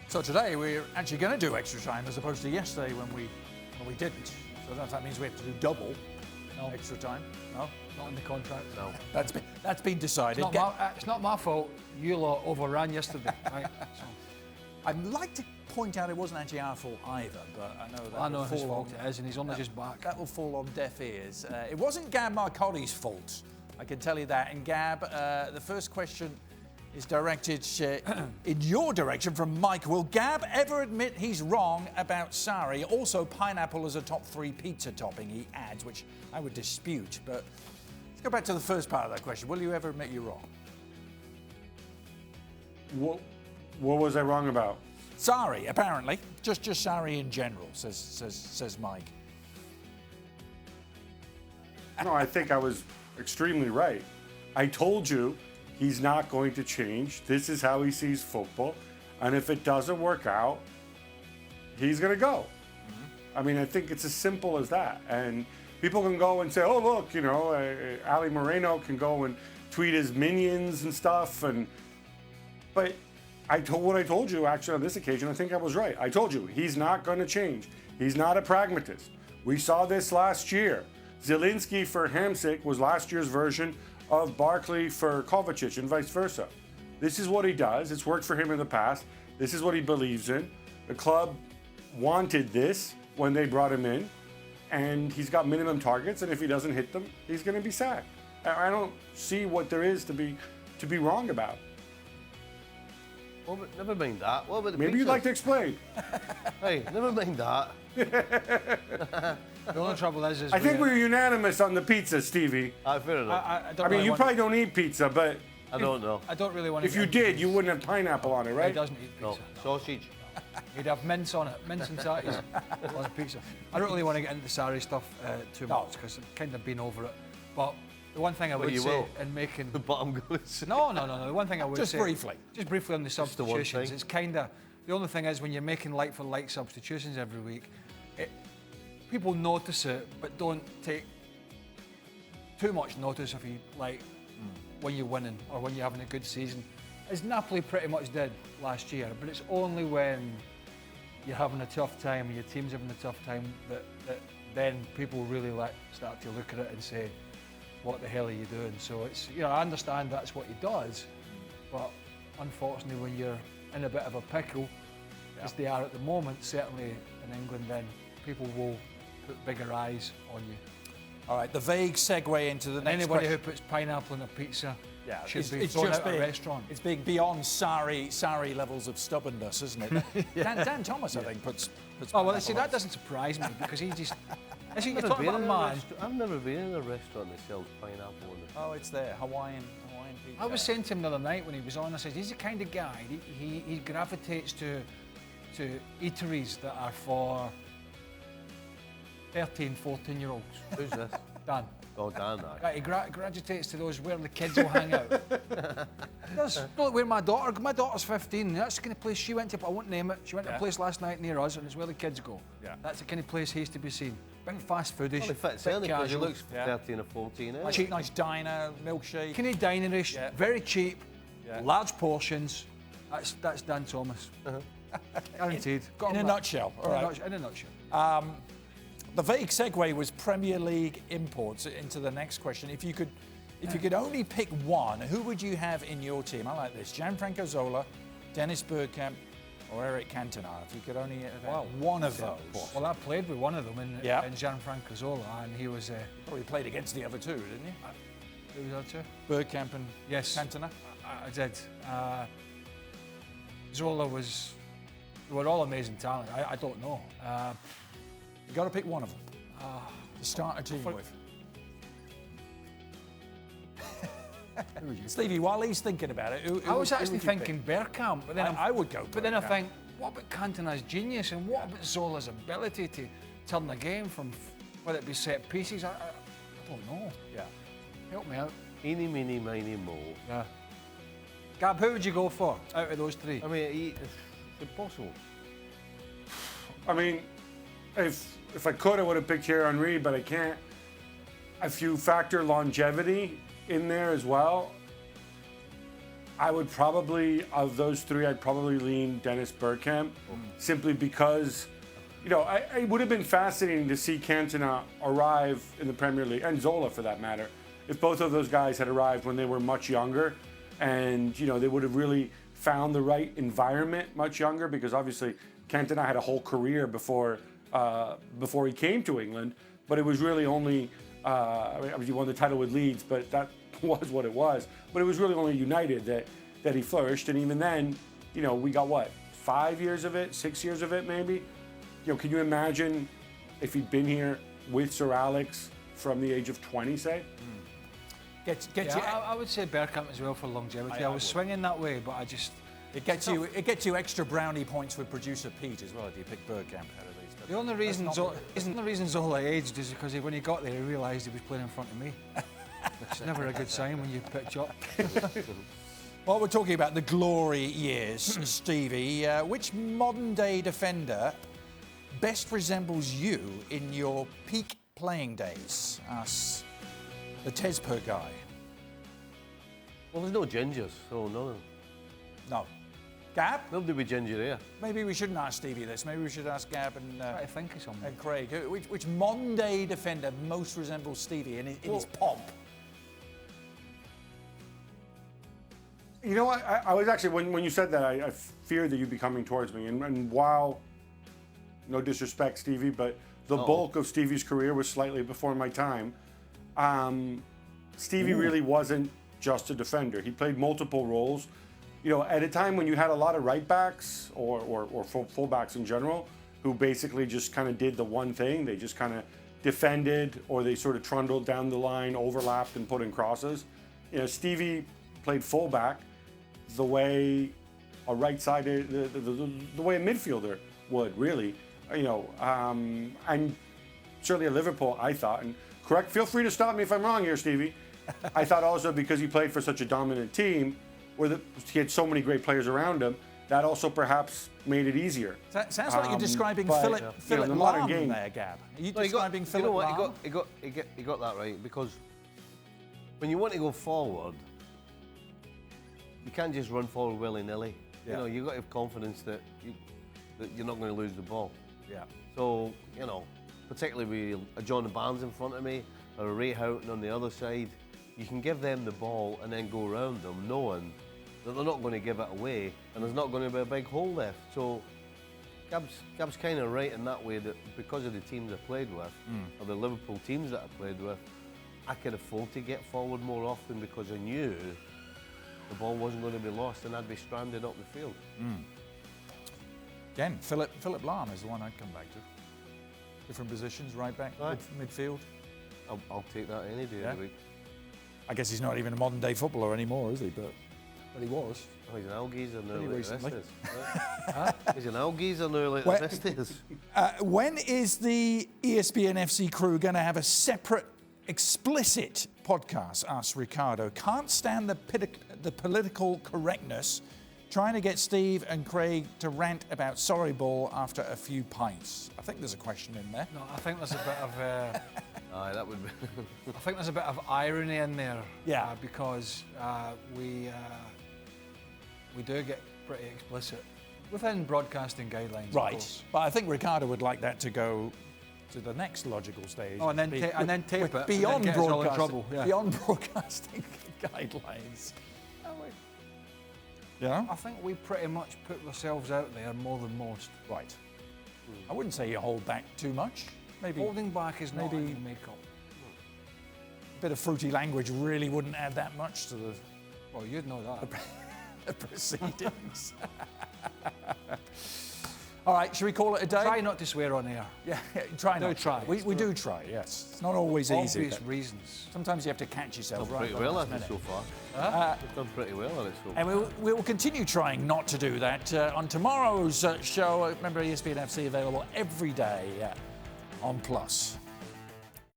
So today we're actually going to do extra time as opposed to yesterday when we didn't. So I don't know if that means we have to do double extra time. No? Not in the contract. No. That's been decided. It's not my fault. You lot overran yesterday. Right? So. I'd like to point out it wasn't actually our fault either, but I know that I know his fault it is, and he's only just back. That will fall on deaf ears. It wasn't Gab Marcotti's fault, I can tell you that. And Gab, the first question is directed in your direction from Mike. Will Gab ever admit he's wrong about Sarri? Also, pineapple as a top 3 pizza topping, he adds, which I would dispute. But let's go back to the first part of that question. Will you ever admit you're wrong? What was I wrong about? Sarri, apparently. Just Sarri in general, says Mike. No, I think I was extremely right. I told you he's not going to change. This is how he sees football. And if it doesn't work out, he's going to go. I mean, I think it's as simple as that. And people can go and say, oh, look, you know, Ali Moreno can go and tweet his minions and stuff. But what I told you, actually, on this occasion, I think I was right. I told you, he's not going to change. He's not a pragmatist. We saw this last year. Zielinski for Hamsik was last year's version of Barkley for Kovacic and vice versa. This is what he does. It's worked for him in the past. This is what he believes in. The club wanted this when they brought him in, and he's got minimum targets, and if he doesn't hit them, he's going to be sacked. I don't see what there is to be wrong about. Well, but never mind that. What about the Maybe pizza? you'd like to explain. Hey, never mind that. The only trouble is I think we're unanimous on the pizza, Stevie. Fair enough. I mean, you probably don't eat pizza, but I don't know. I don't really want to. If you did, you wouldn't have pineapple on it, right? He doesn't eat pizza. No. Sausage. He'd have mince on it, mince and tatties on the pizza. I don't really want to get into Sarri stuff too much because I've kind of been over it. But the one thing I would say in making... But I'm going to say... No. The one thing I would say... Just briefly on the substitutions. It's kind of... The only thing is when you're making like-for-like substitutions every week, people notice it, but don't take too much notice if you when you're winning or when you're having a good season. As Napoli pretty much did last year, but it's only when you're having a tough time and your team's having a tough time that then people really start to look at it and say, what the hell are you doing? So it's, I understand that's what he does, but unfortunately when you're in a bit of a pickle, as they are at the moment, certainly in England, then people will put bigger eyes on you. All right, the vague segue into the next Anybody question. who puts pineapple in a pizza should be it's thrown just out of a restaurant. It's being beyond Sarri levels of stubbornness, isn't it? Dan Thomas, I think, puts oh, well, see, that doesn't surprise me because he just... You're talking about a man... I've never been in a restaurant that sells pineapple in it. Oh, it's there, Hawaiian pizza. I was saying to him the other night when he was on, I said, he's the kind of guy, he gravitates to eateries that are for 13, 14-year-olds. Who's this? Dan. Oh, Dan, Right, he gravitates to those where the kids will hang out. He does. Look, where my daughter's 15, that's the kind of place she went to, I won't name it. She went to a place last night near us, and it's where the kids go. Yeah. That's the kind of place he's to be seen. Big fast foodish. Well, it fits in because he looks 13 or 14. Eh? Cheap, nice diner, milkshake. Kind of dinerish, very cheap, large portions. That's Dan Thomas. Guaranteed. In a nutshell. All right. In a nutshell. The vague segue was Premier League imports into the next question. If you could only pick one, who would you have in your team? I like this. Gianfranco Zola, Dennis Bergkamp, or Eric Cantona. If you could only have one of those. Well, I played with one of them in Gianfranco Zola, and he was... Probably played against the other two, didn't you? Who was that two? Bergkamp and Cantona? I did. Zola was... They were all amazing talent. I don't know. You've got to pick one of them to start a team with. Stevie, while he's thinking about it, I was actually thinking Bergkamp, but then I would go. But then I think, what about Cantona's genius and what about Zola's ability to turn the game from whether it be set pieces? I don't know. Yeah. Help me out. Eeny, meeny, miny, mo. Yeah. Gab, who would you go for out of those three? I mean, it's impossible. I mean, if I could, I would have picked Thierry Henry, but I can't. If you factor longevity in there as well, I would probably, of those three, I'd probably lean Dennis Bergkamp, simply because, you know, it would have been fascinating to see Cantona arrive in the Premier League, and Zola for that matter, if both of those guys had arrived when they were much younger, and, you know, they would have really found the right environment much younger, because obviously Cantona had a whole career before he came to England, but it was really only, I mean, he won the title with Leeds, but that was what it was. But it was really only United that he flourished, and even then, you know, we got what, 5 years of it, 6 years of it maybe? You know, can you imagine if he'd been here with Sir Alex from the age of 20, say? I would say Bergkamp as well for longevity. I was swinging that way, but I just... It gets you extra brownie points with producer Pete as well if you pick Bergkamp out of these. The only reason Zola aged is because when he got there, he realised he was playing in front of me. It's never a good sign when you pitch up. Well, we're talking about the glory years, Stevie. Which modern-day defender best resembles you in your peak playing days? Us, the Tezper guy. Well, there's no gingers, so no. No. Gab? Nobody with ginger here. Maybe we shouldn't ask Stevie this. Maybe we should ask Gab and Craig. Which modern-day defender most resembles Stevie in his pomp? You know what? I was actually, when you said that, I feared that you'd be coming towards me. And while, no disrespect, Stevie, but the bulk of Stevie's career was slightly before my time, Stevie really wasn't just a defender. He played multiple roles. You know, at a time when you had a lot of right backs or full backs in general, who basically just kind of did the one thing. They just kind of defended, or they sort of trundled down the line, overlapped, and put in crosses. You know, Stevie played fullback the way a right-sided, the way a midfielder would, really. You know, and certainly at Liverpool, I thought, and correct, feel free to stop me if I'm wrong here, Stevie. I thought also because he played for such a dominant team, where he had so many great players around him, that also perhaps made it easier. Sounds like you're describing Philip Lahm there, Gab. Are you describing Philip Lahm? You know what, he got that right, because when you want to go forward, you can't just run forward willy-nilly. Yeah. You know, you've got to have confidence that you're not going to lose the ball. Yeah. So, you know, particularly with a John Barnes in front of me, or a Ray Houghton on the other side, you can give them the ball and then go around them, knowing that they're not going to give it away, and there's not going to be a big hole left. So Gab's kind of right in that way, that because of the teams I played with, or the Liverpool teams that I played with, I could afford to get forward more often because I knew the ball wasn't going to be lost and I'd be stranded up the field. Again, Philip Lahm is the one I'd come back to. Different positions, right back, midfield. I'll take that any day of the week. I guess he's not even a modern-day footballer anymore, is he? But he was. Oh, he's an old-geezer now, like the rest is. He's an old-geezer now, like the rest is. When is the ESPN FC crew going to have a separate, explicit podcast? Asked Ricardo. Can't stand the political correctness. Trying to get Steve and Craig to rant about Sarri Ball after a few pints. I think there's a question in there. No, I think there's a bit of... Aye, that would be... I think there's a bit of irony in there. Yeah. Because we do get pretty explicit within broadcasting guidelines. Right. Of course. But I think Ricardo would like that to go to the next logical stage. Oh, and then tape it. Beyond and broadcasting. trouble. Yeah. Beyond broadcasting guidelines. Yeah. I think we pretty much put ourselves out there more than most. Right. I wouldn't say you hold back too much. Maybe holding back is not in the makeup. A bit of fruity language really wouldn't add that much to the... Well, you'd know that. the proceedings. All right, should we call it a day? Try not to swear on air. Yeah, try not. Try. We do try, yes. It's not always easy. Obvious reasons. Sometimes you have to catch yourself right. Pretty well at it so far. We've done pretty well at it so far. And we will continue trying not to do that on tomorrow's show. Remember, ESPN FC available every day on Plus.